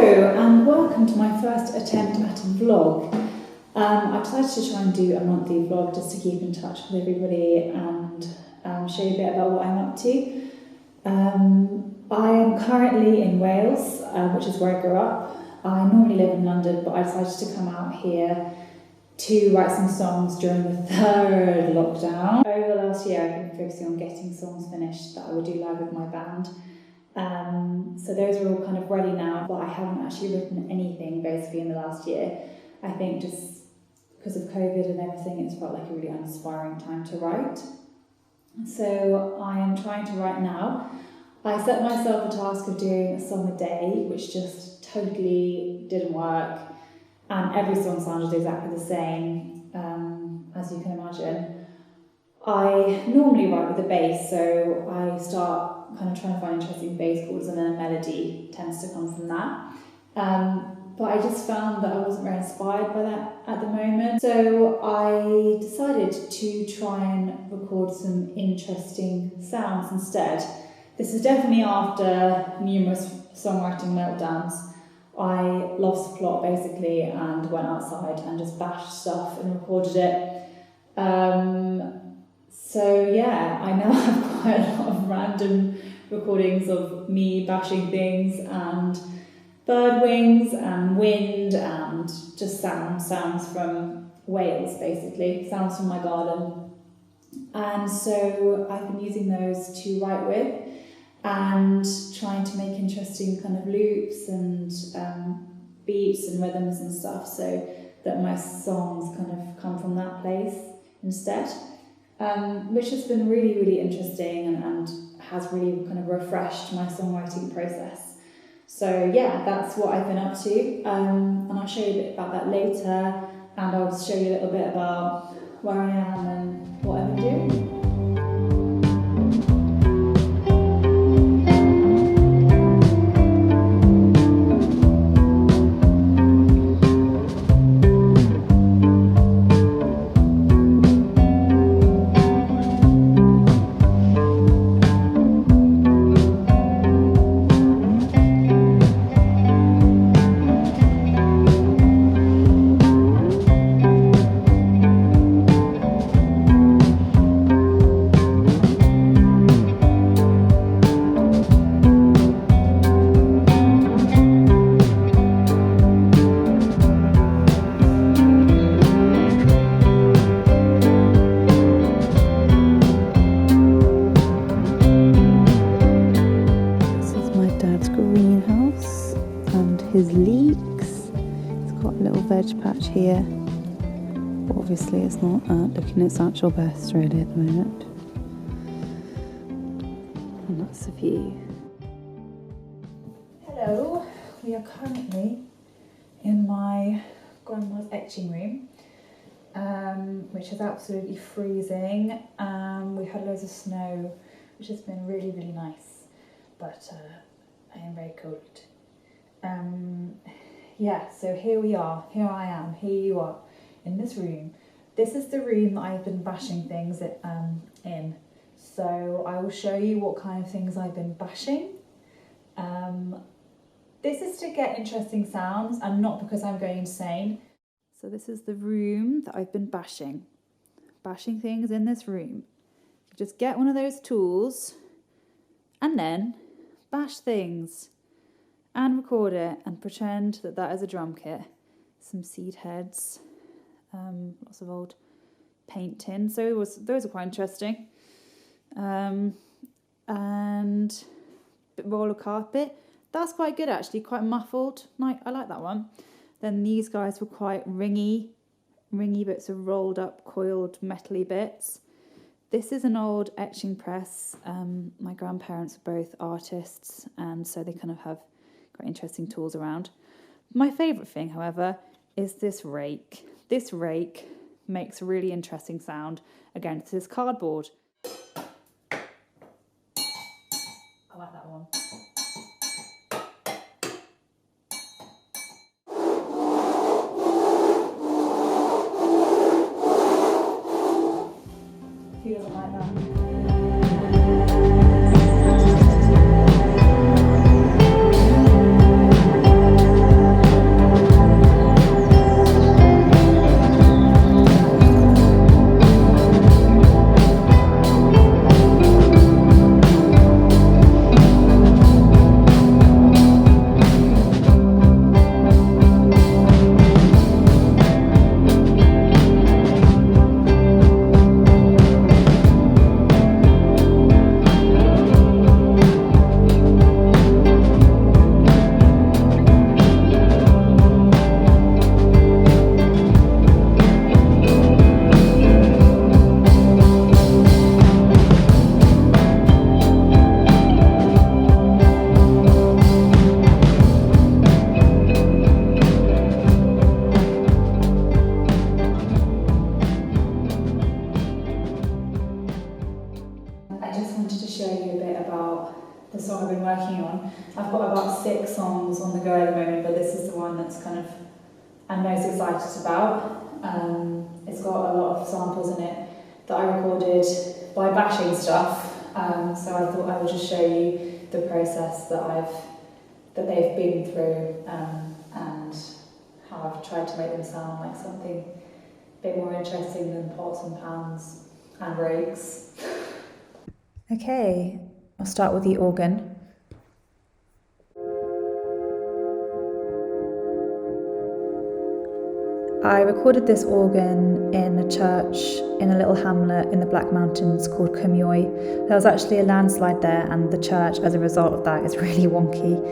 And welcome to my first attempt at a vlog. I decided to try and do a monthly vlog just to keep in touch with everybody and show you a bit about what I'm up to. I am currently in Wales, which is where I grew up. I normally live in London, but I decided to come out here to write some songs during the third lockdown. Over the last year, I've been focusing on getting songs finished that I would do live with my band. So those are all kind of ready now, but I haven't actually written anything basically in the last year. I think just because of COVID and everything, it's felt like a really uninspiring time to write. So I am trying to write now. I set myself a task of doing a song a day, which just totally didn't work. And every song sounded exactly the same, as you can imagine. I normally write with a bass, so I start kind of trying to find interesting bass chords and then a melody tends to come from that. But I just found that I wasn't very inspired by that at the moment. So I decided to try and record some interesting sounds instead. This is definitely after numerous songwriting meltdowns. I lost the plot basically and went outside and just bashed stuff and recorded it. So yeah, I now have quite a lot of random recordings of me bashing things and bird wings and wind and just sounds from Wales basically, sounds from my garden. And so I've been using those to write with and trying to make interesting kind of loops and beats and rhythms and stuff so that my songs kind of come from that place instead. Which has been really, really interesting and has really kind of refreshed my songwriting process. So yeah, that's what I've been up to, and I'll show you a bit about that later, and I'll show you a little bit about where I am and what I've been doing. His leeks. It's got a little veg patch here, but obviously it's not looking its actual best really at the moment. And that's the view. Hello, we are currently in my grandma's etching room, which is absolutely freezing. We've had loads of snow, which has been really, really nice, but I am very cold. Yeah, so here we are, here I am, here you are, in this room. This is the room that I've been bashing things in. So I will show you what kind of things I've been bashing. This is to get interesting sounds and not because I'm going insane. So this is the room that I've been bashing things in this room. Just get one of those tools and then bash things. And record it and pretend that that is a drum kit. Some seed heads, lots of old paint tins. So those are quite interesting. And roller carpet. That's quite good actually, quite muffled. I like that one. Then these guys were quite ringy bits of rolled up, coiled, metally bits. This is an old etching press. My grandparents were both artists, and so they kind of have quite interesting tools around. My favourite thing, however, is this rake. This rake makes a really interesting sound against this cardboard. I like that one. Who doesn't like that? on the go at the moment, but this is the one that's kind of I'm most excited about. It's got a lot of samples in it that I recorded by bashing stuff. So I thought I would just show you the process that they've been through, and how I've tried to make them sound like something a bit more interesting than pots and pans and rakes. Okay, I'll start with the organ. I recorded this organ in a church in a little hamlet in the Black Mountains called Cumioy. There was actually a landslide there, and the church, as a result of that, is really wonky.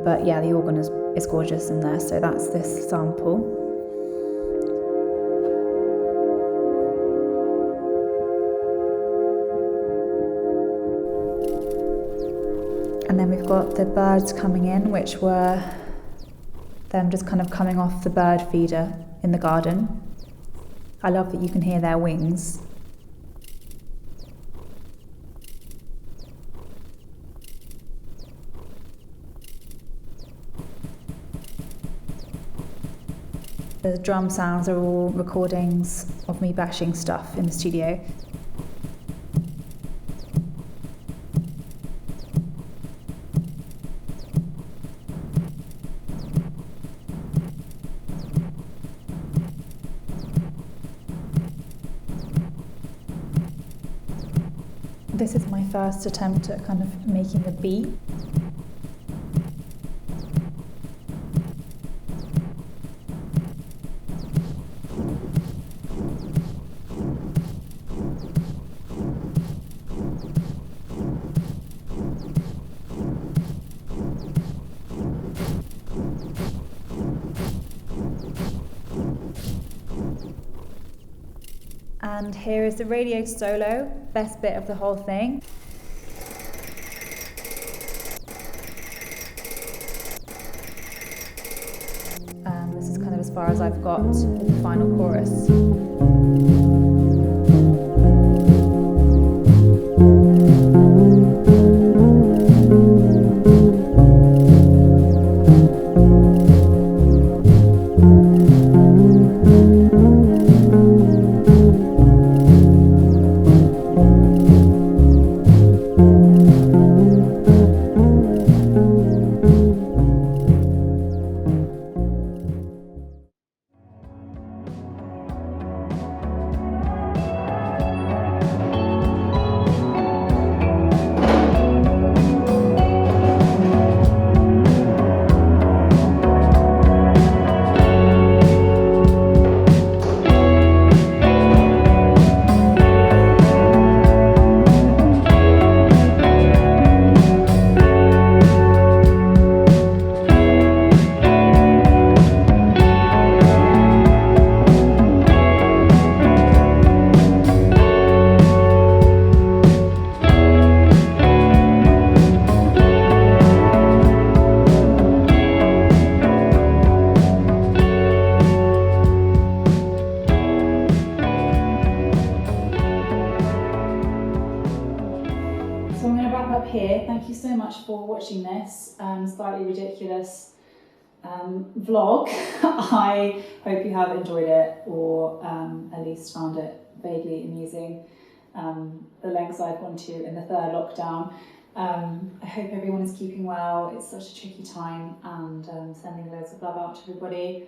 But yeah, the organ is gorgeous in there, so that's this sample. And then we've got the birds coming in, which were them just kind of coming off the bird feeder in the garden. I love that you can hear their wings. The drum sounds are all recordings of me bashing stuff in the studio. This is my first attempt at kind of making a beat. And here is the radio solo, best bit of the whole thing. This is kind of as far as I've got in the final chorus. So I'm going to wrap up here. Thank you so much for watching this slightly ridiculous vlog. I hope you have enjoyed it, or at least found it vaguely amusing. The lengths I've gone to in the third lockdown. I hope everyone is keeping well. It's such a tricky time, and sending loads of love out to everybody.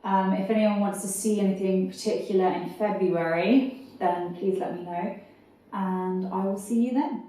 If anyone wants to see anything particular in February, then please let me know, and I will see you then.